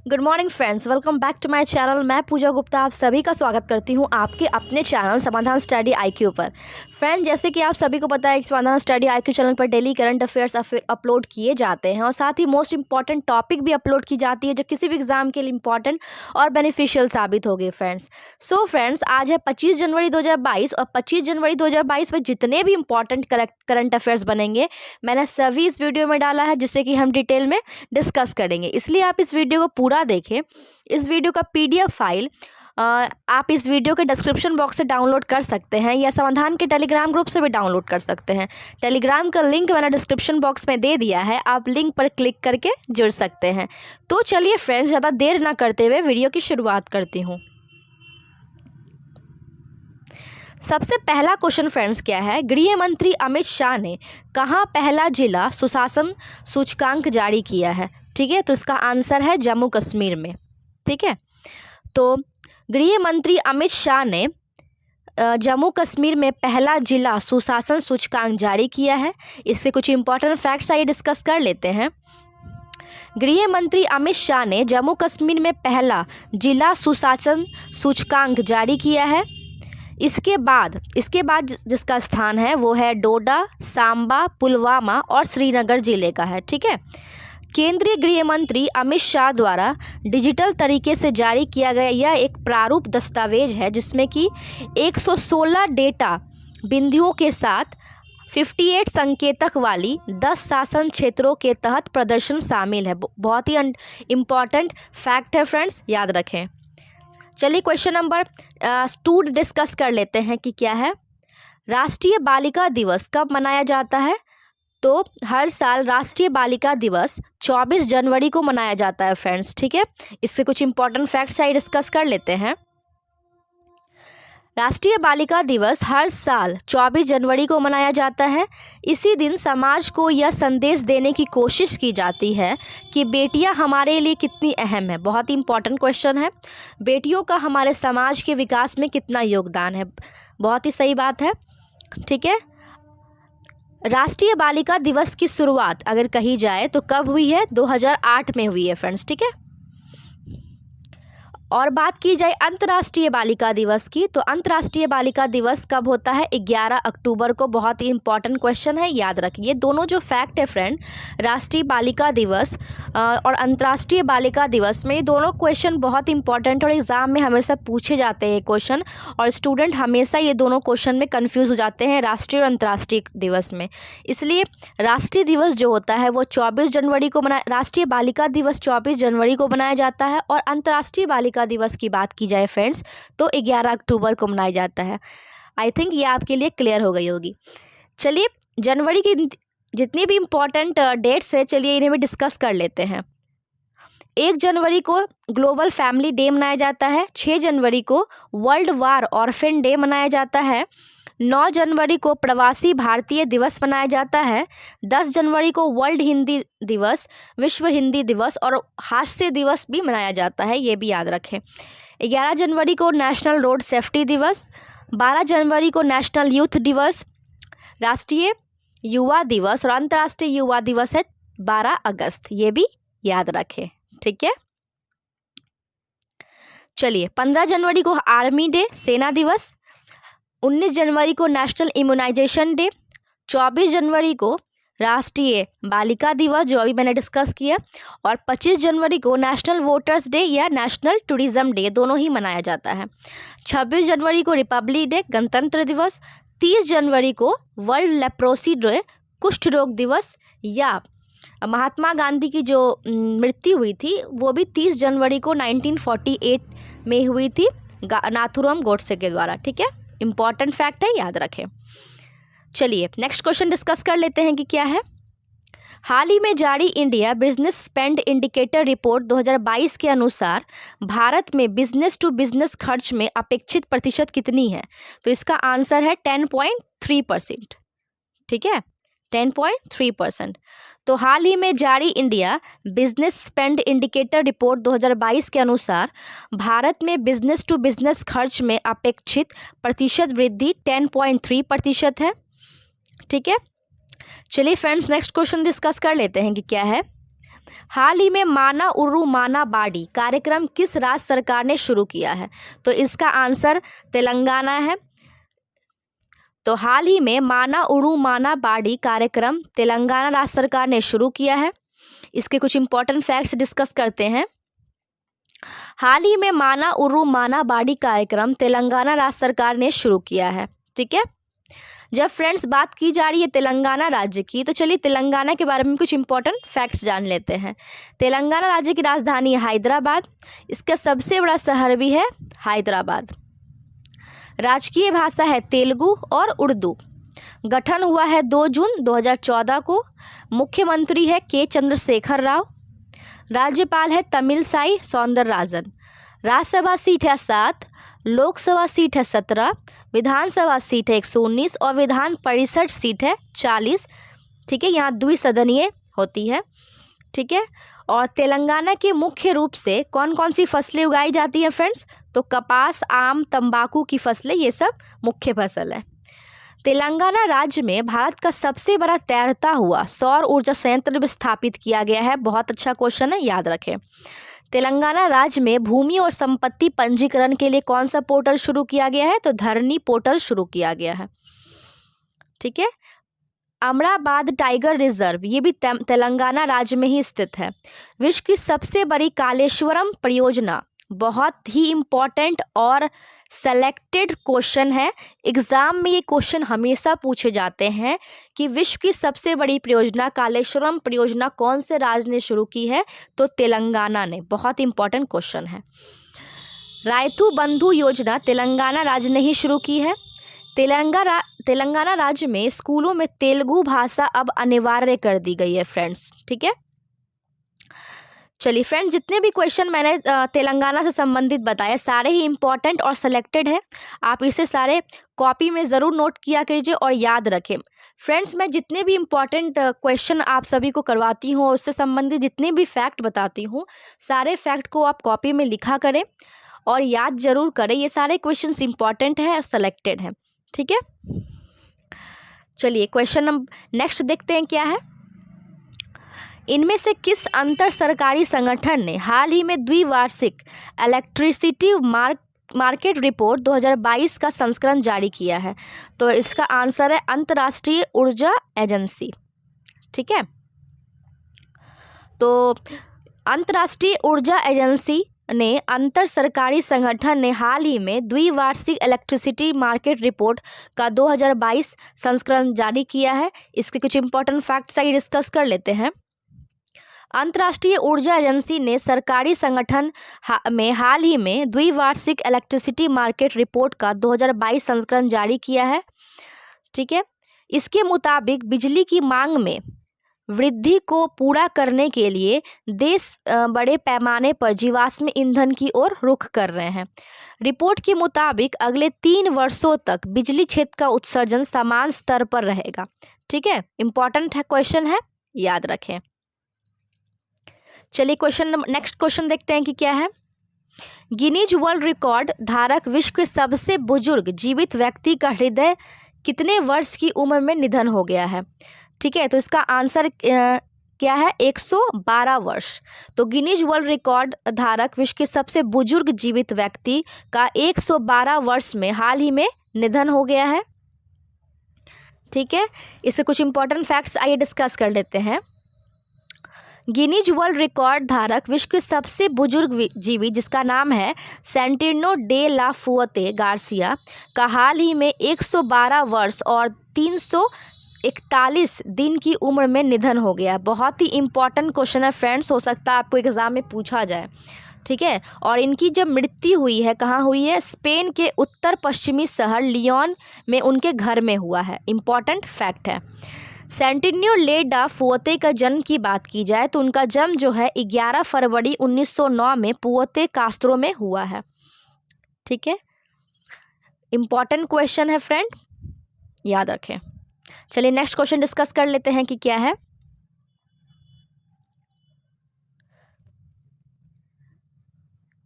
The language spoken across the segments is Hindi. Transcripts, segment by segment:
Good morning friends, welcome back to my channel. मैं पूजा गुप्ता आप सभी का स्वागत करती हूं आपके अपने चैनल समाधान स्टडी आईक्यू पर। फ्रेंड, जैसे कि आप सभी को पता है कि समाधान स्टडी आईक्यू चैनल पर डेली करंट अफेयर्स अपलोड किए जाते हैं और साथ ही मोस्ट इंपॉर्टेंट टॉपिक भी अपलोड की जाती है जो किसी भी एग्जाम के लिए इंपॉर्टेंट और बेनिफिशियल साबित होगी फ्रेंड्स। सो फ्रेंड्स, आज है 25 जनवरी 2022 और 25 जनवरी 2022 में जितने भी इंपॉर्टेंट करंट अफेयर्स बनेंगे मैंने सभी इस वीडियो में डाला है, जिससे कि हम डिटेल में डिस्कस करेंगे। इसलिए आप इस वीडियो को पूरा देखें। इस वीडियो का पीडीएफ फाइल आप इस वीडियो के डिस्क्रिप्शन बॉक्स से डाउनलोड कर सकते हैं या समाधान के टेलीग्राम ग्रुप से भी डाउनलोड कर सकते हैं। टेलीग्राम का लिंक मैंने डिस्क्रिप्शन बॉक्स में दे दिया है, आप लिंक पर क्लिक करके जुड़ सकते हैं। तो चलिए फ्रेंड्स, ज़्यादा देर ना करते हुए वीडियो की शुरुआत करती हूँ। सबसे पहला क्वेश्चन फ्रेंड्स क्या है, गृह मंत्री अमित शाह ने कहाँ पहला जिला सुशासन सूचकांक जारी किया है? ठीक है, तो इसका आंसर है जम्मू कश्मीर में। ठीक है, तो गृह मंत्री अमित शाह ने जम्मू कश्मीर में पहला जिला सुशासन सूचकांक जारी किया है। इससे कुछ इंपॉर्टेंट फैक्ट्स आइए डिस्कस कर लेते हैं। गृह मंत्री अमित शाह ने जम्मू कश्मीर में पहला जिला सुशासन सूचकांक जारी किया है। इसके बाद जिसका स्थान है वो है डोडा, सांबा, पुलवामा और श्रीनगर जिले का है। ठीक है, केंद्रीय गृह मंत्री अमित शाह द्वारा डिजिटल तरीके से जारी किया गया यह एक प्रारूप दस्तावेज है जिसमें कि 116 डेटा बिंदुओं के साथ 58 संकेतक वाली 10 शासन क्षेत्रों के तहत प्रदर्शन शामिल है। बहुत ही इम्पॉर्टेंट फैक्ट है फ्रेंड्स, याद रखें। चलिए क्वेश्चन नंबर 2 डिस्कस कर लेते हैं कि क्या है। राष्ट्रीय बालिका दिवस कब मनाया जाता है? तो हर साल राष्ट्रीय बालिका दिवस 24 जनवरी को मनाया जाता है फ्रेंड्स। ठीक है, इससे कुछ इंपॉर्टेंट फैक्ट्स आइए डिस्कस कर लेते हैं। राष्ट्रीय बालिका दिवस हर साल 24 जनवरी को मनाया जाता है। इसी दिन समाज को यह संदेश देने की कोशिश की जाती है कि बेटियां हमारे लिए कितनी अहम है। बहुत ही इंपॉर्टेंट क्वेश्चन है, बेटियों का हमारे समाज के विकास में कितना योगदान है। बहुत ही सही बात है। ठीक है, राष्ट्रीय बालिका दिवस की शुरुआत अगर कही जाए तो कब हुई है? 2008 में हुई है फ्रेंड्स। ठीक है, और बात की जाए अंतर्राष्ट्रीय बालिका दिवस की, तो अंतर्राष्ट्रीय बालिका दिवस कब होता है? 11 अक्टूबर को। बहुत ही इंपॉर्टेंट क्वेश्चन है, याद रखिए। दोनों जो फैक्ट है फ्रेंड, राष्ट्रीय बालिका दिवस और अंतर्राष्ट्रीय बालिका दिवस में, ये दोनों क्वेश्चन बहुत इंपॉर्टेंट और एग्जाम में हमेशा पूछे जाते हैं क्वेश्चन, और स्टूडेंट हमेशा ये दोनों क्वेश्चन में कन्फ्यूज़ हो जाते हैं राष्ट्रीय और अंतर्राष्ट्रीय दिवस में। इसलिए राष्ट्रीय दिवस जो होता है वो 24 जनवरी को राष्ट्रीय बालिका दिवस 24 जनवरी को मनाया जाता है, और अंतर्राष्ट्रीय बालिका दिवस की बात की जाए फ्रेंड्स तो 11 अक्टूबर को मनाया जाता है। आई थिंक ये आपके लिए क्लियर हो गई होगी। चलिए जनवरी की जितनी भी इम्पोर्टेंट डेट्स है, चलिए इन्हें भी डिस्कस कर लेते हैं। 1 जनवरी को ग्लोबल फैमिली डे मनाया जाता है। 6 जनवरी को वर्ल्ड वार ऑर्फेन डे मनाया जाता है। 9 जनवरी को प्रवासी भारतीय दिवस मनाया जाता है। 10 जनवरी को वर्ल्ड हिंदी दिवस, विश्व हिंदी दिवस और हास्य दिवस भी मनाया जाता है, ये भी याद रखें। 11 जनवरी को नेशनल रोड सेफ्टी दिवस। 12 जनवरी को नेशनल यूथ दिवस, राष्ट्रीय युवा दिवस, और अंतर्राष्ट्रीय युवा दिवस है 12 अगस्त, ये भी याद रखें। ठीक है, चलिए 15 जनवरी को आर्मी डे, सेना दिवस। 19 जनवरी को नेशनल इम्यूनाइजेशन डे। 24 जनवरी को राष्ट्रीय बालिका दिवस, जो अभी मैंने डिस्कस किया, और 25 जनवरी को नेशनल वोटर्स डे या नेशनल टूरिज्म डे, दोनों ही मनाया जाता है। 26 जनवरी को रिपब्लिक डे, गणतंत्र दिवस। 30 जनवरी को वर्ल्ड लेप्रोसी डे, कुष्ठ रोग दिवस, या महात्मा गांधी की जो मृत्यु हुई थी वो भी 30 जनवरी को 1948 में हुई थी नाथुराम गोडसे के द्वारा। ठीक है, इंपॉर्टेंट फैक्ट है, याद रखें। चलिए नेक्स्ट क्वेश्चन डिस्कस कर लेते हैं कि क्या है। हाल ही में जारी India business spend indicator report 2022 के अनुसार भारत में बिजनेस टू बिजनेस खर्च में अपेक्षित प्रतिशत कितनी है? तो इसका आंसर है 10.3%। ठीक है, 10.3%। तो हाल ही में जारी India business spend indicator report 2022 के अनुसार भारत में बिजनेस टू बिजनेस खर्च में अपेक्षित प्रतिशत वृद्धि 10.3% है। ठीक है, चलिए फ्रेंड्स नेक्स्ट क्वेश्चन डिस्कस कर लेते हैं कि क्या है। हाल ही में माना उर्रू माना बाड़ी कार्यक्रम किस राज्य सरकार ने शुरू किया है? तो इसका आंसर तेलंगाना है। तो हाल ही में माना उर्रू माना बाड़ी कार्यक्रम तेलंगाना राज्य सरकार ने शुरू किया है। इसके कुछ इंपॉर्टेंट फैक्ट्स डिस्कस करते हैं। हाल ही में माना उर्रू माना बाड़ी कार्यक्रम तेलंगाना राज्य सरकार ने शुरू किया है। ठीक है, जब फ्रेंड्स बात की जा रही है तेलंगाना राज्य की, तो चलिए तेलंगाना के बारे में कुछ इंपॉर्टेंट फैक्ट्स जान लेते हैं। तेलंगाना राज्य की राजधानी है हैदराबाद। इसका सबसे बड़ा शहर भी है हैदराबाद। राजकीय भाषा है तेलुगु और उर्दू। गठन हुआ है 2 जून 2014 को। मुख्यमंत्री है के चंद्रशेखर राव। राज्यपाल है तमिलसाई सौंदरराजन। राज्यसभा सीट है 7, लोकसभा सीट है 17, विधानसभा सीट है 119 और विधान परिषद सीट है 40। ठीक है, यहाँ द्विसदनीय होती है। ठीक है, और तेलंगाना के मुख्य रूप से कौन कौन सी फसलें उगाई जाती हैं फ्रेंड्स? तो कपास, आम, तंबाकू की फसलें, ये सब मुख्य फसल है। तेलंगाना राज्य में भारत का सबसे बड़ा तैरता हुआ सौर ऊर्जा संयंत्र भी स्थापित किया गया है। बहुत अच्छा क्वेश्चन है, याद रखें। तेलंगाना राज्य में भूमि और संपत्ति पंजीकरण के लिए कौन सा पोर्टल शुरू किया गया है? तो धरनी पोर्टल शुरू किया गया है। ठीक है, अमराबाद टाइगर रिजर्व ये भी तेलंगाना राज्य में ही स्थित है। विश्व की सबसे बड़ी कालेश्वरम परियोजना, बहुत ही इम्पोर्टेंट और सेलेक्टेड क्वेश्चन है। एग्जाम में ये क्वेश्चन हमेशा पूछे जाते हैं कि विश्व की सबसे बड़ी परियोजना कालेश्वरम परियोजना कौन से राज्य ने शुरू की है? तो तेलंगाना ने। बहुत इंपॉर्टेंट क्वेश्चन है। रायतू बंधु योजना तेलंगाना राज्य ने ही शुरू की है। तेलंगाना राज्य में स्कूलों में तेलुगु भाषा अब अनिवार्य कर दी गई है फ्रेंड्स। ठीक है, चलिए फ्रेंड्स, जितने भी क्वेश्चन मैंने तेलंगाना से संबंधित बताए सारे ही इम्पॉर्टेंट और सेलेक्टेड है। आप इसे सारे कॉपी में ज़रूर नोट किया कीजिए और याद रखें। फ्रेंड्स, मैं जितने भी इम्पॉर्टेंट क्वेश्चन आप सभी को करवाती हूँ, उससे संबंधित जितने भी फैक्ट बताती हूँ, सारे फैक्ट को आप कॉपी में लिखा करें और याद जरूर करें। ये सारे क्वेश्चन इंपॉर्टेंट है और सेलेक्टेड है। ठीक है, चलिए क्वेश्चन नंबर नेक्स्ट देखते हैं क्या है। इनमें से किस अंतर सरकारी संगठन ने हाल ही में द्विवार्षिक इलेक्ट्रिसिटी मार्केट रिपोर्ट 2022 का संस्करण जारी किया है? तो इसका आंसर है अंतर्राष्ट्रीय ऊर्जा एजेंसी। ठीक है, तो अंतर्राष्ट्रीय ऊर्जा एजेंसी ने अंतर सरकारी संगठन ने हाल ही में द्विवार्षिक इलेक्ट्रिसिटी मार्केट रिपोर्ट का 2022 संस्करण जारी किया है। इसके कुछ इंपॉर्टेंट फैक्ट्स आइए डिस्कस कर लेते हैं। अंतर्राष्ट्रीय ऊर्जा एजेंसी ने सरकारी संगठन में हाल ही में द्विवार्षिक इलेक्ट्रिसिटी मार्केट रिपोर्ट का 2022 संस्करण जारी किया है। ठीक है, इसके मुताबिक बिजली की मांग में वृद्धि को पूरा करने के लिए देश बड़े पैमाने पर जीवाश्म ईंधन की ओर रुख कर रहे हैं। रिपोर्ट के मुताबिक अगले 3 वर्षों तक बिजली क्षेत्र का उत्सर्जन समान स्तर पर रहेगा। ठीक है, इंपॉर्टेंट है क्वेश्चन है, याद रखें। चलिए नेक्स्ट क्वेश्चन देखते हैं कि क्या है। गिनीज वर्ल्ड रिकॉर्ड धारक विश्व के सबसे बुजुर्ग जीवित व्यक्ति का हृदय कितने वर्ष की उम्र में निधन हो गया है? ठीक है, तो इसका आंसर क्या है? 112 वर्ष। तो गिनीज वर्ल्ड रिकॉर्ड धारक विश्व के सबसे बुजुर्ग जीवित व्यक्ति का 112 वर्ष में हाल ही में निधन हो गया है। ठीक है, इससे कुछ इंपॉर्टेंट फैक्ट्स आइए डिस्कस कर लेते हैं। गिनीज वर्ल्ड रिकॉर्ड धारक विश्व के सबसे बुजुर्ग जीवी जिसका नाम है सेंटिनो डे ला फुएते गार्सिया का हाल ही में 112 वर्ष और 341 दिन की उम्र में निधन हो गया। बहुत ही इंपॉर्टेंट क्वेश्चन है फ्रेंड्स, हो सकता है आपको एग्जाम में पूछा जाए। ठीक है, और इनकी जब मृत्यु हुई है कहाँ हुई है? स्पेन के उत्तर पश्चिमी शहर लियोन में उनके घर में हुआ है। इंपॉर्टेंट फैक्ट है। सेंटिनो ले डा फुएते का जन्म की बात की जाए तो उनका जन्म जो है 11 फरवरी 1909 में पुएते कास्त्रो में हुआ है। ठीक है, इंपॉर्टेंट क्वेश्चन है फ्रेंड, याद रखें। चलिए नेक्स्ट क्वेश्चन डिस्कस कर लेते हैं कि क्या है।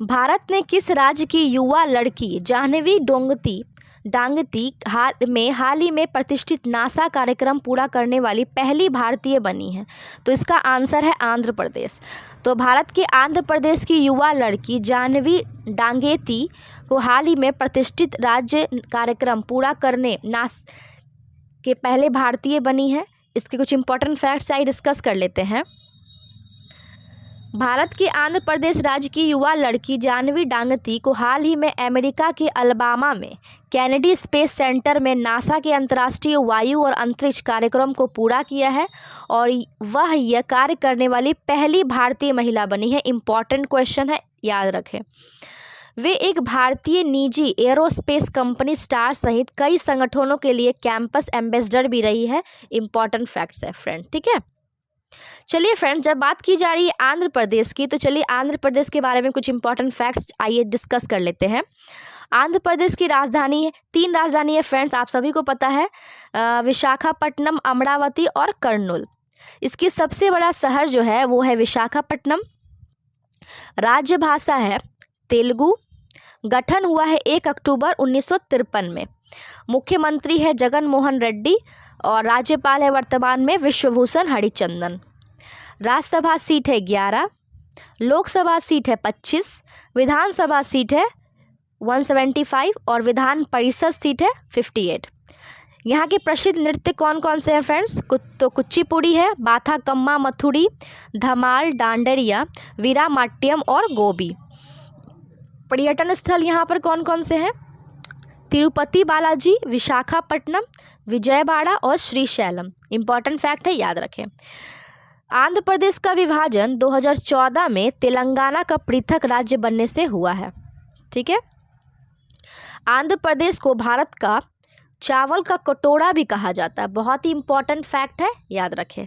भारत ने किस राज्य की युवा लड़की जाह्नवी डोंगती डांगती हाल ही में प्रतिष्ठित नासा कार्यक्रम पूरा करने वाली पहली भारतीय बनी है? तो इसका आंसर है आंध्र प्रदेश। तो भारत के आंध्र प्रदेश की युवा लड़की जाह्नवी डांगेती को हाल ही में प्रतिष्ठित राज्य कार्यक्रम पूरा करने के पहले भारतीय बनी है। इसके कुछ इंपॉर्टेंट फैक्ट्स आइए डिस्कस कर लेते हैं। भारत के आंध्र प्रदेश राज्य की युवा लड़की जाह्नवी डांगती को हाल ही में अमेरिका के अलाबामा में कैनेडी स्पेस सेंटर में नासा के अंतर्राष्ट्रीय वायु और अंतरिक्ष कार्यक्रम को पूरा किया है और वह यह कार्य करने वाली पहली भारतीय महिला बनी है। इंपॉर्टेंट क्वेश्चन है, याद रखें। वे एक भारतीय निजी एरोस्पेस कंपनी स्टार सहित कई संगठनों के लिए कैंपस एम्बेसडर भी रही है। इंपॉर्टेंट फैक्ट्स है फ्रेंड, ठीक है। चलिए फ्रेंड्स, जब बात की जा रही है आंध्र प्रदेश की, तो चलिए आंध्र प्रदेश के बारे में कुछ इंपॉर्टेंट फैक्ट्स आइए डिस्कस कर लेते हैं। आंध्र प्रदेश की राजधानी है, 3 राजधानी है फ्रेंड्स, आप सभी को पता है, विशाखापट्टनम, अमरावती और कर्नूल। इसकी सबसे बड़ा शहर जो है वो है विशाखापट्टनम। राज्य भाषा है तेलुगु। गठन हुआ है 1 अक्टूबर 1953 में। मुख्यमंत्री है जगन मोहन रेड्डी और राज्यपाल है वर्तमान में विश्वभूषण हरिचंदन। राज्यसभा सीट है 11, लोकसभा सीट है 25, विधानसभा सीट है 175 और विधान परिषद सीट है 58। यहाँ के प्रसिद्ध नृत्य कौन कौन से हैं फ्रेंड्स? तो कुचिपुड़ी है, बाथाकम्मा मथुरी, धमाल, डांडरिया, वीरामाट्यम और गोबी। पर्यटन स्थल यहाँ पर कौन कौन से हैं? तिरुपति बालाजी, विशाखापट्टनम, विजयवाड़ा और श्रीशैलम। इंपॉर्टेंट फैक्ट है, याद रखें। आंध्र प्रदेश का विभाजन 2014 में तेलंगाना का पृथक राज्य बनने से हुआ है, ठीक है। आंध्र प्रदेश को भारत का चावल का कटोरा भी कहा जाता है। बहुत ही इंपॉर्टेंट फैक्ट है, याद रखें।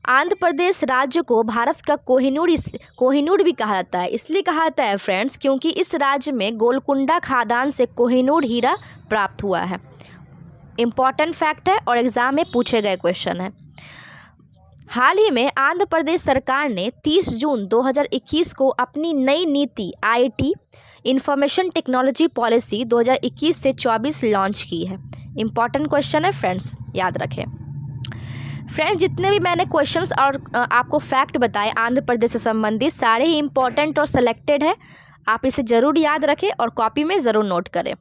आंध्र प्रदेश राज्य को भारत का कोहिनूर भी कहा जाता है। इसलिए कहा जाता है फ्रेंड्स क्योंकि इस राज्य में गोलकुंडा खादान से कोहिनूर हीरा प्राप्त हुआ है। इंपॉर्टेंट फैक्ट है और एग्जाम में पूछे गए क्वेश्चन है। हाल ही में आंध्र प्रदेश सरकार ने 30 जून 2021 को अपनी नई नीति IT इंफॉर्मेशन टेक्नोलॉजी पॉलिसी 2021 से 24 लॉन्च की है। इंपॉर्टेंट क्वेश्चन है फ्रेंड्स, याद रखें। फ्रेंड्स, जितने भी मैंने क्वेश्चंस और आपको फैक्ट बताए आंध्र प्रदेश से संबंधित, सारे ही इंपॉर्टेंट और सेलेक्टेड है। आप इसे ज़रूर याद रखें और कॉपी में ज़रूर नोट करें।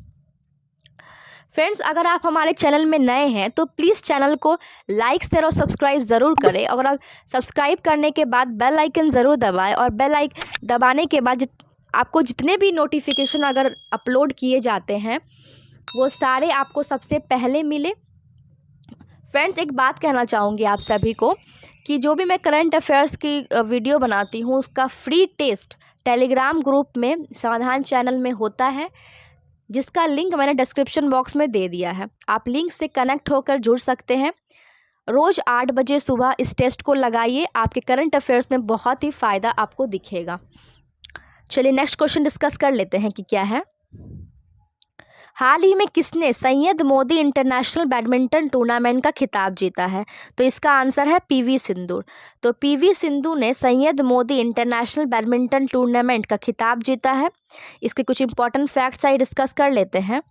फ्रेंड्स, अगर आप हमारे चैनल में नए हैं तो प्लीज़ चैनल को लाइक शेयर और सब्सक्राइब ज़रूर करें। और आप सब्सक्राइब करने के बाद बेल आइकन ज़रूर दबाएं और बेल आइकन दबाने के बाद आपको जितने भी नोटिफिकेशन अगर अपलोड किए जाते हैं वो सारे आपको सबसे पहले मिले। फ्रेंड्स, एक बात कहना चाहूँगी आप सभी को कि जो भी मैं करंट अफेयर्स की वीडियो बनाती हूँ उसका फ्री टेस्ट टेलीग्राम ग्रुप में समाधान चैनल में होता है, जिसका लिंक मैंने डिस्क्रिप्शन बॉक्स में दे दिया है। आप लिंक से कनेक्ट होकर जुड़ सकते हैं। रोज़ 8 बजे सुबह इस टेस्ट को लगाइए, आपके करंट अफेयर्स में बहुत ही फ़ायदा आपको दिखेगा। चलिए नेक्स्ट क्वेश्चन डिस्कस कर लेते हैं कि क्या है। हाल ही में किसने Syed Modi international badminton tournament का खिताब जीता है? तो इसका आंसर है PV सिंधु। तो PV सिंधु ने Syed Modi international badminton tournament का खिताब जीता है। इसके कुछ इंपॉर्टेंट फैक्ट्स आइए डिस्कस कर लेते हैं।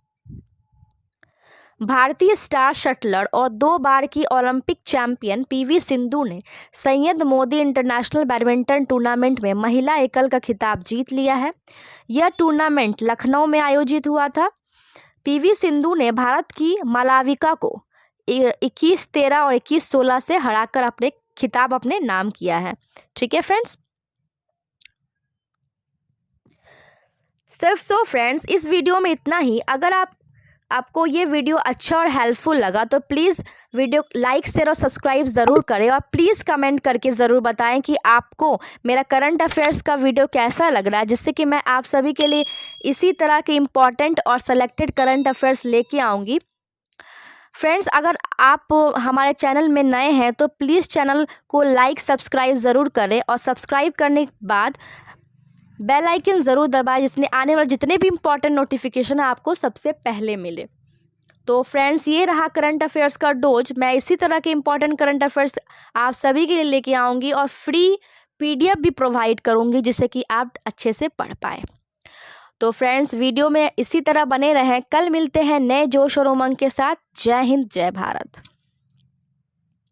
भारतीय स्टार शटलर और 2 बार की ओलंपिक चैंपियन PV सिंधु ने Syed Modi international badminton tournament में महिला एकल का खिताब जीत लिया है। यह टूर्नामेंट लखनऊ में आयोजित हुआ था। PV सिंधु ने भारत की मालाविका को 21-13 और 21-16 से हराकर अपने खिताब अपने नाम किया है, ठीक है फ्रेंड्स। सिर्फ सो फ्रेंड्स, इस वीडियो में इतना ही। अगर आपको ये वीडियो अच्छा और हेल्पफुल लगा तो प्लीज़ वीडियो लाइक शेयर और सब्सक्राइब ज़रूर करें और प्लीज़ कमेंट करके ज़रूर बताएं कि आपको मेरा करंट अफेयर्स का वीडियो कैसा लग रहा है, जिससे कि मैं आप सभी के लिए इसी तरह के इम्पॉर्टेंट और सेलेक्टेड करंट अफेयर्स लेके आऊँगी। फ्रेंड्स, अगर आप हमारे चैनल में नए हैं तो प्लीज़ चैनल को लाइक सब्सक्राइब ज़रूर करें और सब्सक्राइब करने के बाद बेल आइकन ज़रूर दबाएं, जिसमें आने वाले जितने भी इंपॉर्टेंट नोटिफिकेशन आपको सबसे पहले मिले। तो फ्रेंड्स, ये रहा करंट अफेयर्स का डोज। मैं इसी तरह के इंपॉर्टेंट करंट अफेयर्स आप सभी के लिए लेके आऊँगी और फ्री PDF भी प्रोवाइड करूँगी, जिससे कि आप अच्छे से पढ़ पाएँ। तो फ्रेंड्स वीडियो में इसी तरह बने रहें, कल मिलते हैं नए जोश और उमंग के साथ। जय हिंद, जय भारत।